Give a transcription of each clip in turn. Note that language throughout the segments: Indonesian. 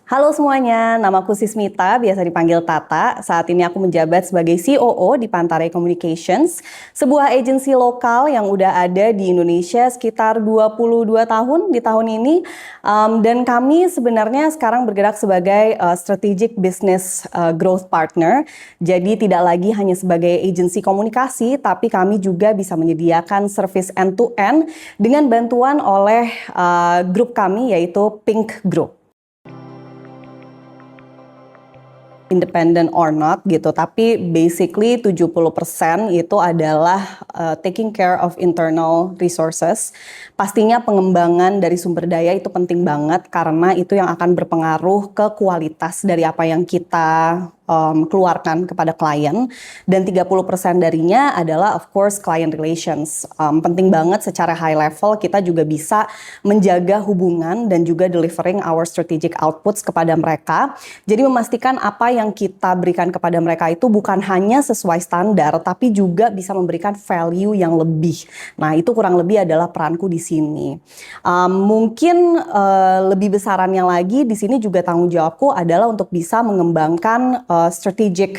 Halo semuanya, namaku Sismita, biasa dipanggil Tata. Saat ini aku menjabat sebagai COO di Pantare Communications, sebuah agensi lokal yang udah ada di Indonesia sekitar 22 tahun di tahun ini. Dan kami sebenarnya sekarang bergerak sebagai strategic business growth partner. Jadi tidak lagi hanya sebagai agensi komunikasi, tapi kami juga bisa menyediakan service end-to-end dengan bantuan oleh grup kami yaitu Pink Group. Independent or not gitu, tapi basically 70% itu adalah taking care of internal resources. Pastinya pengembangan dari sumber daya itu penting banget karena itu yang akan berpengaruh ke kualitas dari apa yang kita keluarkan kepada klien, dan 30% darinya adalah of course client relations. Penting banget secara high level kita juga bisa menjaga hubungan dan juga delivering our strategic outputs kepada mereka. Jadi memastikan apa yang kita berikan kepada mereka itu bukan hanya sesuai standar, tapi juga bisa memberikan value yang lebih. Nah, itu kurang lebih adalah peranku di sini. Mungkin lebih besarannya lagi di sini juga tanggung jawabku adalah untuk bisa mengembangkan strategic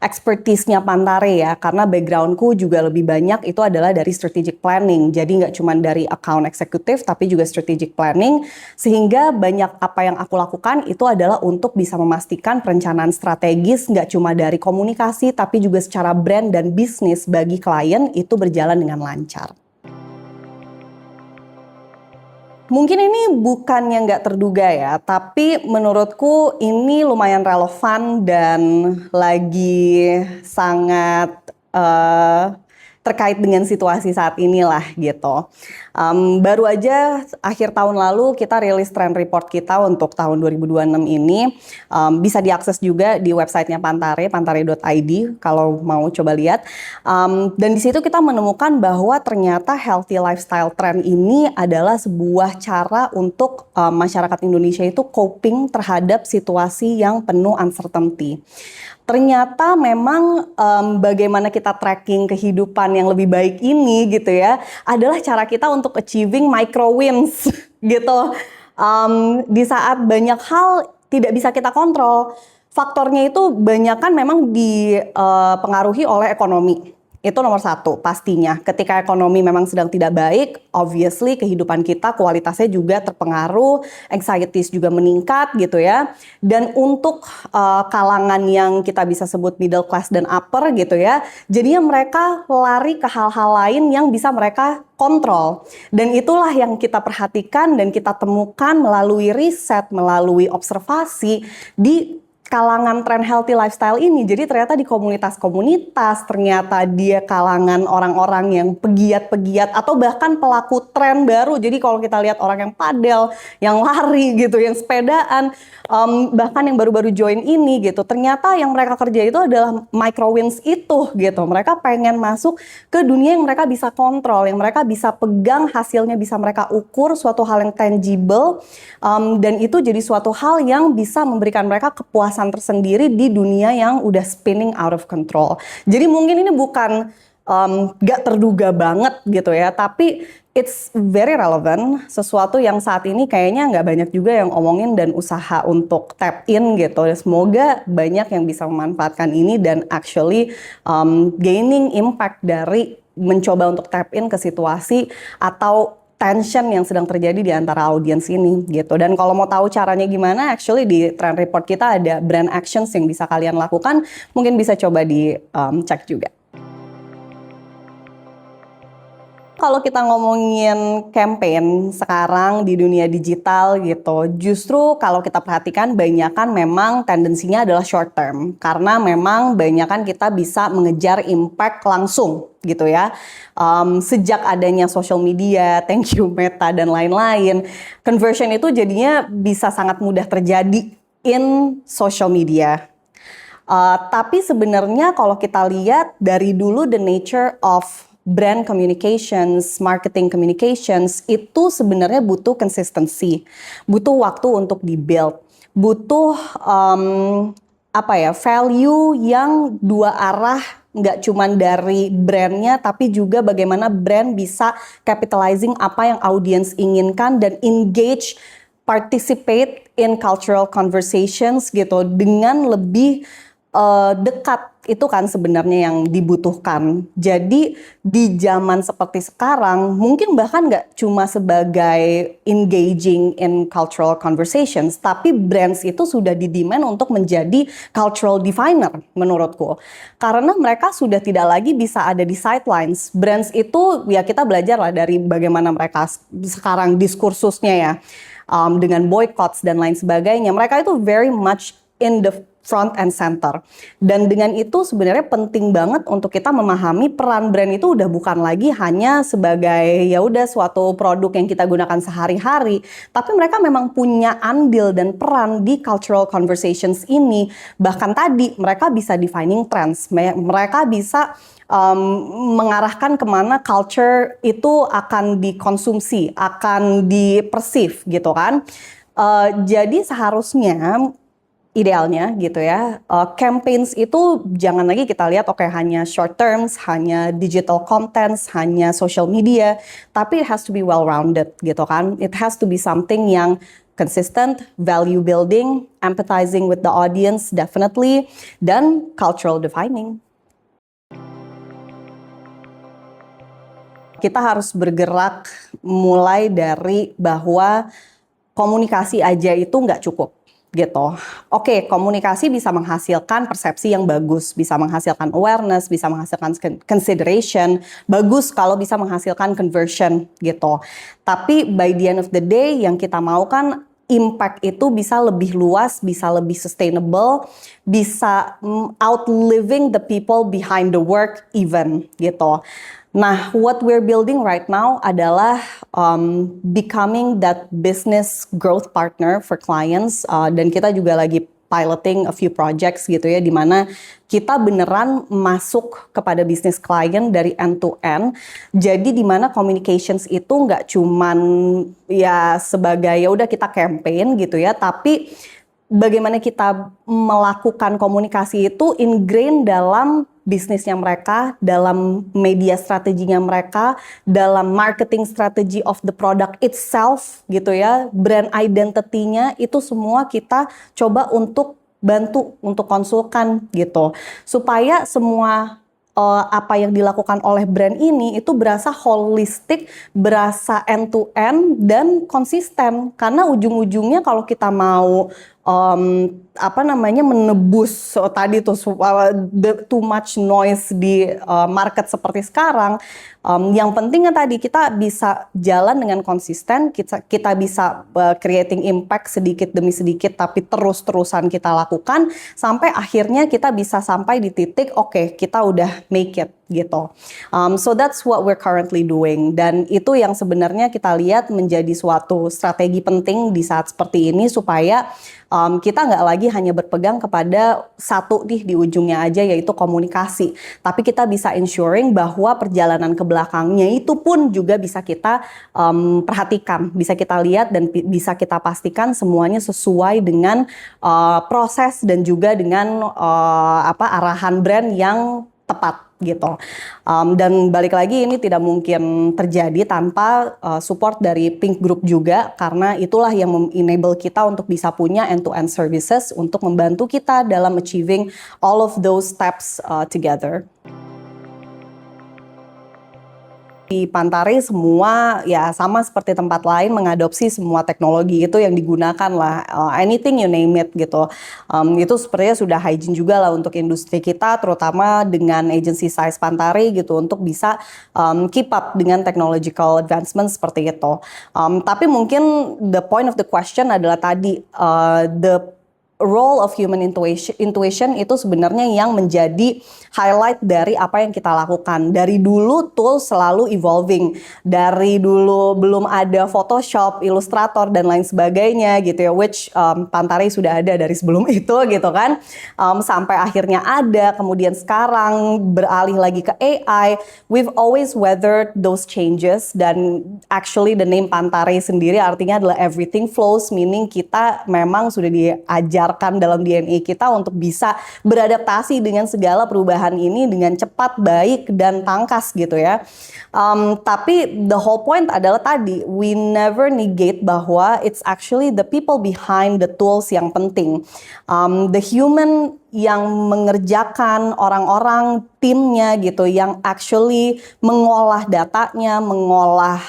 expertise-nya Pantare ya, karena backgroundku juga lebih banyak itu adalah dari strategic planning. Jadi nggak cuma dari account executive tapi juga strategic planning, sehingga banyak apa yang aku lakukan itu adalah untuk bisa memastikan perencanaan strategis nggak cuma dari komunikasi tapi juga secara brand dan bisnis bagi klien itu berjalan dengan lancar. Mungkin ini bukan yang nggak terduga ya, tapi menurutku ini lumayan relevan dan lagi sangat terkait dengan situasi saat inilah gitu. Baru aja akhir tahun lalu kita rilis trend report kita untuk tahun 2026 ini. Bisa diakses juga di websitenya Pantare, pantare.id kalau mau coba lihat. Dan di situ kita menemukan bahwa ternyata healthy lifestyle trend ini adalah sebuah cara untuk masyarakat Indonesia itu coping terhadap situasi yang penuh uncertainty. Ternyata memang bagaimana kita tracking kehidupan yang lebih baik ini gitu ya adalah cara kita untuk achieving micro wins gitu. Di saat banyak hal tidak bisa kita kontrol, faktornya itu banyak kan memang dipengaruhi oleh ekonomi. Itu nomor satu pastinya. Ketika ekonomi memang sedang tidak baik, obviously kehidupan kita kualitasnya juga terpengaruh, anxieties juga meningkat gitu ya. Dan untuk kalangan yang kita bisa sebut middle class dan upper gitu ya, jadinya mereka lari ke hal-hal lain yang bisa mereka kontrol. Dan itulah yang kita perhatikan dan kita temukan melalui riset, melalui observasi di kalangan tren healthy lifestyle ini. Jadi ternyata di komunitas-komunitas, ternyata dia kalangan orang-orang yang pegiat-pegiat atau bahkan pelaku tren baru. Jadi kalau kita lihat orang yang padel, yang lari gitu, yang sepedaan, bahkan yang baru-baru join ini gitu, ternyata yang mereka kerja itu adalah micro wins itu gitu. Mereka pengen masuk ke dunia yang mereka bisa kontrol, yang mereka bisa pegang, hasilnya bisa mereka ukur, suatu hal yang tangible, dan itu jadi suatu hal yang bisa memberikan mereka kepuasan tersendiri di dunia yang udah spinning out of control. Jadi mungkin ini bukan gak terduga banget gitu ya, tapi it's very relevant, sesuatu yang saat ini kayaknya nggak banyak juga yang omongin dan usaha untuk tap in gitu. Semoga banyak yang bisa memanfaatkan ini dan actually gaining impact dari mencoba untuk tap in ke situasi atau tension yang sedang terjadi di antara audiens ini gitu. Dan kalau mau tahu caranya gimana, actually di trend report kita ada brand actions yang bisa kalian lakukan, mungkin bisa coba di cek juga. Kalau kita ngomongin campaign sekarang di dunia digital gitu, justru kalau kita perhatikan banyakan memang tendensinya adalah short term. Karena memang banyakan kita bisa mengejar impact langsung gitu ya. Sejak adanya social media, thank you Meta dan lain-lain, conversion itu jadinya bisa sangat mudah terjadi in social media. Tapi sebenarnya kalau kita lihat dari dulu the nature of brand communications, marketing communications itu sebenarnya butuh consistency, butuh waktu untuk di-build, butuh value yang dua arah, nggak cuma dari brandnya tapi juga bagaimana brand bisa capitalizing apa yang audiens inginkan dan engage participate in cultural conversations gitu dengan lebih dekat, itu kan sebenarnya yang dibutuhkan. Jadi di zaman seperti sekarang mungkin bahkan nggak cuma sebagai engaging in cultural conversations, tapi brands itu sudah didemand untuk menjadi cultural definer menurutku. Karena mereka sudah tidak lagi bisa ada di sidelines. Brands itu ya kita belajar lah dari bagaimana mereka sekarang diskursusnya ya, dengan boycotts dan lain sebagainya. Mereka itu very much in the front and center. Dan dengan itu sebenarnya penting banget untuk kita memahami peran brand itu udah bukan lagi hanya sebagai ya udah suatu produk yang kita gunakan sehari-hari, tapi mereka memang punya andil dan peran di cultural conversations ini. Bahkan tadi mereka bisa defining trends, mereka bisa mengarahkan kemana culture itu akan dikonsumsi, akan dipersif gitu kan. Jadi seharusnya idealnya gitu ya, campaigns itu jangan lagi kita lihat oke hanya short terms, hanya digital contents, hanya social media, tapi it has to be well-rounded gitu kan. It has to be something yang consistent, value building, empathizing with the audience definitely, dan cultural defining. Kita harus bergerak mulai dari bahwa komunikasi aja itu nggak cukup gitu. Oke, komunikasi bisa menghasilkan persepsi yang bagus, bisa menghasilkan awareness, bisa menghasilkan consideration, bagus kalau bisa menghasilkan conversion gitu. Tapi by the end of the day yang kita mau kan impact itu bisa lebih luas, bisa lebih sustainable, bisa outliving the people behind the work even gitu. Nah, what we're building right now adalah becoming that business growth partner for clients, dan kita juga lagi piloting a few projects gitu ya, di mana kita beneran masuk kepada bisnis klien dari end to end. Jadi di mana communications itu nggak cuman ya sebagai ya udah kita campaign gitu ya, tapi bagaimana kita melakukan komunikasi itu ingrain dalam bisnisnya mereka, dalam media strateginya mereka, dalam marketing strategy of the product itself gitu ya, brand identity-nya itu semua kita coba untuk bantu, untuk konsulkan gitu. Supaya semua apa yang dilakukan oleh brand ini itu berasa holistik, berasa end to end dan konsisten. Karena ujung-ujungnya kalau kita mau menebus tadi tuh too much noise di market seperti sekarang, yang pentingnya tadi kita bisa jalan dengan konsisten, kita bisa creating impact sedikit demi sedikit tapi terus-terusan kita lakukan sampai akhirnya kita bisa sampai di titik oke, kita udah make it gitu. So that's what we're currently doing, dan itu yang sebenarnya kita lihat menjadi suatu strategi penting di saat seperti ini supaya kita nggak lagi hanya berpegang kepada satu di ujungnya aja yaitu komunikasi, tapi kita bisa ensuring bahwa perjalanan ke belakangnya itu pun juga bisa kita perhatikan, bisa kita lihat dan bisa kita pastikan semuanya sesuai dengan proses dan juga dengan arahan brand yang tepat gitu. Dan balik lagi ini tidak mungkin terjadi tanpa support dari Pink Group juga, karena itulah yang enable kita untuk bisa punya end-to-end services untuk membantu kita dalam achieving all of those steps together. Di Pantare semua ya sama seperti tempat lain mengadopsi semua teknologi itu yang digunakan lah, anything you name it gitu. Itu sepertinya sudah hygiene juga lah untuk industri kita, terutama dengan agency size Pantare gitu, untuk bisa keep up dengan technological advancement seperti itu. Tapi mungkin the point of the question adalah tadi the role of human intuition itu sebenarnya yang menjadi highlight dari apa yang kita lakukan. Dari dulu tools selalu evolving. Dari dulu belum ada Photoshop, Illustrator dan lain sebagainya gitu ya, which Pantare sudah ada dari sebelum itu gitu kan. Sampai akhirnya ada, kemudian sekarang beralih lagi ke AI. We've always weathered those changes, dan actually the name Pantare sendiri artinya adalah everything flows, meaning kita memang sudah diajar ditanamkan dalam DNA kita untuk bisa beradaptasi dengan segala perubahan ini dengan cepat, baik, dan tangkas gitu ya. Tapi the whole point adalah tadi, we never negate bahwa it's actually the people behind the tools yang penting. The human yang mengerjakan, orang-orang timnya gitu, yang actually mengolah datanya, mengolah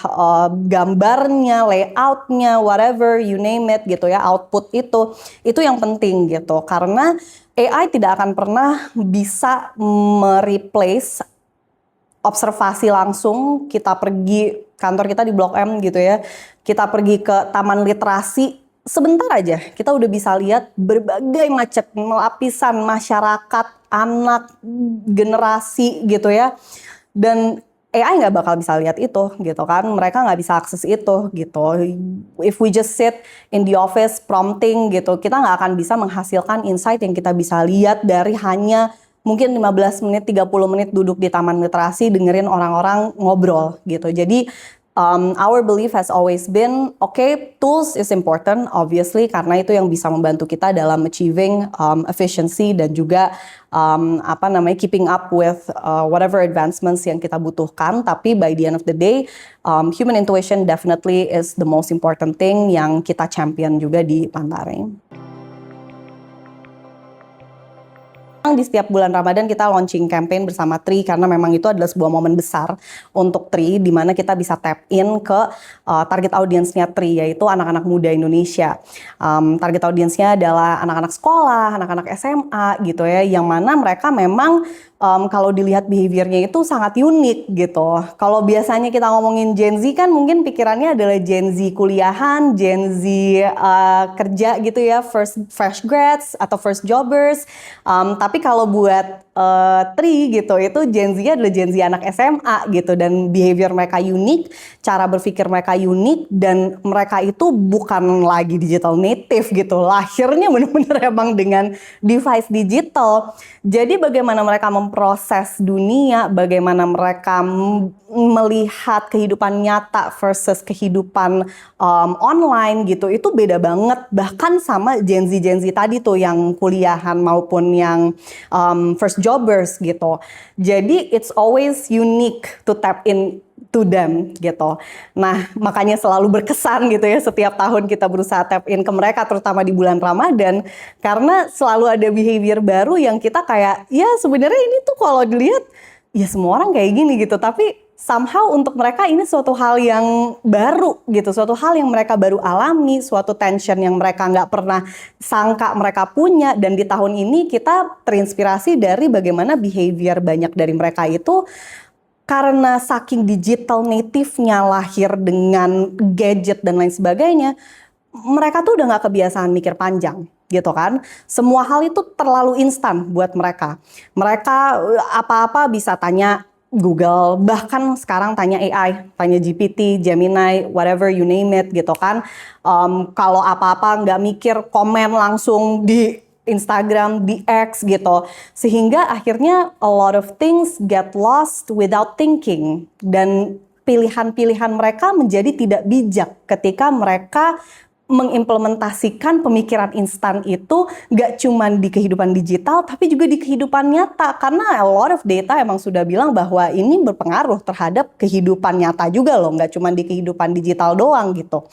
gambarnya, layoutnya, whatever you name it gitu ya, output itu yang penting gitu. Karena AI tidak akan pernah bisa mereplace observasi langsung. Kita pergi, kantor kita di Blok M gitu ya, kita pergi ke taman literasi, sebentar aja kita udah bisa lihat berbagai macam lapisan masyarakat, anak, generasi gitu ya. Dan AI nggak bakal bisa lihat itu gitu kan, mereka nggak bisa akses itu gitu. If we just sit in the office prompting gitu, kita nggak akan bisa menghasilkan insight yang kita bisa lihat dari hanya mungkin 15 menit, 30 menit duduk di taman literasi dengerin orang-orang ngobrol gitu. Jadi our belief has always been, okay, tools is important obviously karena itu yang bisa membantu kita dalam achieving efficiency dan juga keeping up with whatever advancements yang kita butuhkan. Tapi by the end of the day, human intuition definitely is the most important thing yang kita champion juga di Pantare. Di setiap bulan Ramadan kita launching campaign bersama Tri karena memang itu adalah sebuah momen besar untuk Tri di mana kita bisa tap in ke target audiensnya Tri, yaitu anak-anak muda Indonesia. Target audiensnya adalah anak-anak sekolah, anak-anak SMA gitu ya, yang mana mereka memang kalau dilihat behaviornya itu sangat unik gitu. Kalau biasanya kita ngomongin Gen Z kan mungkin pikirannya adalah Gen Z kuliahan, Gen Z kerja gitu ya, fresh grads atau first jobbers. Tapi kalau buat Tri gitu, itu Gen Z adalah Gen Z anak SMA gitu, dan behavior mereka unik, cara berpikir mereka unik, dan mereka itu bukan lagi digital native gitu. Lahirnya benar-benar emang dengan device digital. Jadi bagaimana mereka memproses dunia, bagaimana mereka melihat kehidupan nyata versus kehidupan online gitu, itu beda banget bahkan sama Gen Z tadi tuh yang kuliahan maupun yang first jobbers gitu. Jadi it's always unique to tap in to them gitu. Nah, makanya selalu berkesan gitu ya, setiap tahun kita berusaha tap in ke mereka, terutama di bulan Ramadan, karena selalu ada behavior baru yang kita kayak, ya sebenarnya ini tuh kalau dilihat ya semua orang kayak gini gitu, tapi somehow untuk mereka ini suatu hal yang baru gitu, suatu hal yang mereka baru alami, suatu tension yang mereka nggak pernah sangka mereka punya. Dan di tahun ini kita terinspirasi dari bagaimana behavior banyak dari mereka itu karena saking digital native-nya, lahir dengan gadget dan lain sebagainya, mereka tuh udah nggak kebiasaan mikir panjang gitu kan. Semua hal itu terlalu instan buat mereka. Mereka apa-apa bisa tanya Google, bahkan sekarang tanya AI, tanya GPT, Gemini, whatever you name it gitu kan. Kalau apa-apa nggak mikir, komen langsung di Instagram, di X gitu. Sehingga akhirnya a lot of things get lost without thinking. Dan pilihan-pilihan mereka menjadi tidak bijak ketika mereka mengimplementasikan pemikiran instan itu gak cuma di kehidupan digital tapi juga di kehidupan nyata, karena a lot of data emang sudah bilang bahwa ini berpengaruh terhadap kehidupan nyata juga loh, gak cuma di kehidupan digital doang gitu.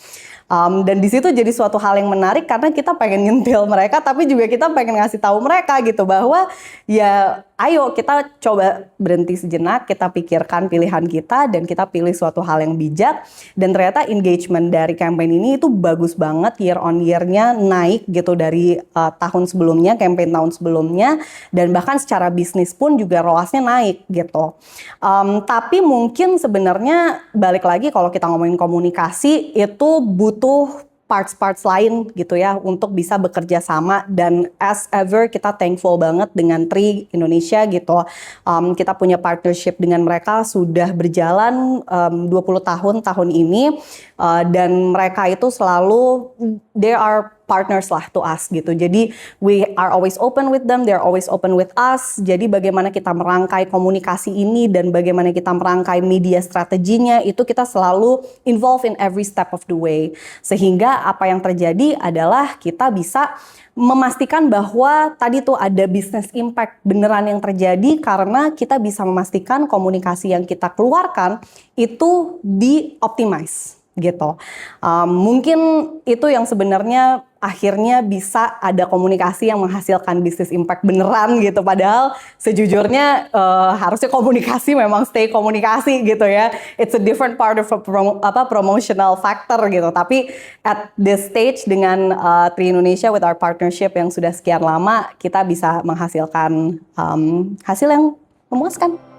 Dan di situ jadi suatu hal yang menarik karena kita pengen nyentil mereka tapi juga kita pengen ngasih tahu mereka gitu bahwa ya ayo kita coba berhenti sejenak, kita pikirkan pilihan kita dan kita pilih suatu hal yang bijak. Dan ternyata engagement dari campaign ini itu bagus banget, year on year-nya naik gitu dari tahun sebelumnya, campaign tahun sebelumnya, dan bahkan secara bisnis pun juga ROAS-nya naik gitu. Tapi mungkin sebenarnya balik lagi kalau kita ngomongin komunikasi itu butuh parts-parts lain gitu ya untuk bisa bekerja sama. Dan as ever kita thankful banget dengan Tri Indonesia gitu. Kita punya partnership dengan mereka sudah berjalan 20 tahun ini, dan mereka itu selalu they are partners lah to us gitu. Jadi we are always open with them, they're always open with us. Jadi bagaimana kita merangkai komunikasi ini dan bagaimana kita merangkai media strateginya itu kita selalu involve in every step of the way. Sehingga apa yang terjadi adalah kita bisa memastikan bahwa tadi tuh ada business impact beneran yang terjadi karena kita bisa memastikan komunikasi yang kita keluarkan itu di-optimize gitu. Mungkin itu yang sebenarnya akhirnya bisa ada komunikasi yang menghasilkan business impact beneran gitu. Padahal sejujurnya harusnya komunikasi memang stay komunikasi gitu ya. It's a different part of a promotional factor gitu. Tapi at this stage dengan Tri Indonesia with our partnership yang sudah sekian lama, kita bisa menghasilkan hasil yang memuaskan.